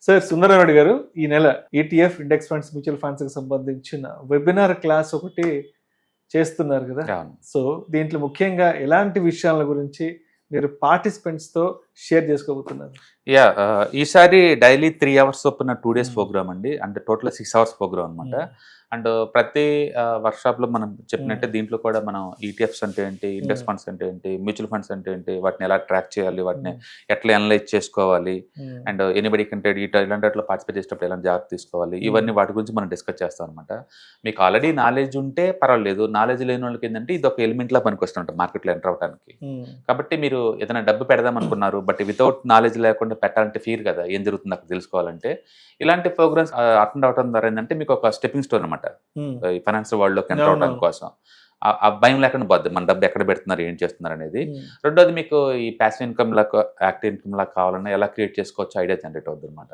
Sir సుందరరావుడి గారు ఈ నెల ETF index funds mutual funds కి సంబంధించిన వెబినార్ క్లాస్ ఒకటి చేస్తున్నారు కదా. అవును. సో దీంట్లో ముఖ్యంగా ఎలాంటి విషయాల గురించి మీరు పార్టిసిపెంట్స్ తో షేర్ చేసుకోబోతున్నారు? యా ఈసారి డైలీ 3 hours చొప్పున 2 days ప్రోగ్రామ్ అండి. అంటే టోటల్ 6 hours ప్రోగ్రామ్ అనమాట. అండ్ ప్రతి వర్క్షాప్ లో మనం చెప్పినట్టే దీంట్లో కూడా మనం ఈటీఎఫ్స్ అంటే ఏంటి, ఇండెక్స్ ఫండ్స్ అంటే ఏంటి, మ్యూచువల్ ఫండ్స్ అంటే ఏంటి, వాటిని ఎలా ట్రాక్ చేయాలి, వాటిని ఎట్లా అనలైజ్ చేసుకోవాలి, అండ్ ఎనీబడి కంటే ఇలాంటి వాటిలో పార్టిసిపేట్ చేసేటప్పుడు ఎలా జాగ్రత్త తీసుకోవాలి, ఇవన్నీ వాటి గురించి మనం డిస్కస్ చేస్తాం అనమాట. మీకు ఆల్రెడీ నాలెడ్జ్ ఉంటే పర్వాలేదు, నాలెడ్జ్ లేని వాళ్ళకి ఏంటంటే ఇది ఒక ఎలిమెంట్ లా పనికొస్తుంటాం మార్కెట్లో ఎంటర్ అవడానికి. కాబట్టి మీరు ఏదైనా డబ్బు పెడదాం అనుకున్నారు, బట్ వితౌట్ నాలెడ్జ్ లేకుండా పెట్టాలంటే ఫీర్ కదా, ఏం జరుగుతుంది అక్కడ తెలుసుకోవాలంటే. ఇలాంటి ప్రోగ్రామ్స్ అటెండ్ అవడం ద్వారా ఏంటంటే మీకు ఒక స్టెప్పింగ్ స్టోన్ అనమాట ఈ ఫైనాన్షియల్ వరల్డ్ లోకి ఎంటర్ అవడానికి కోసం. ఆ భయం లేకుండా పోద్ది మన డబ్బు ఎక్కడ పెడుతున్నారు, ఏం చేస్తున్నారు అనేది. రెండోది మీకు ఈ ప్యాసివ్ ఇన్కమ్ లా, యాక్టివ్ ఇన్కమ్ లా కావాలన్నా ఎలా క్రియేట్ చేసుకోవచ్చు ఐడియా జనరేట్ అవుతుంది అనమాట.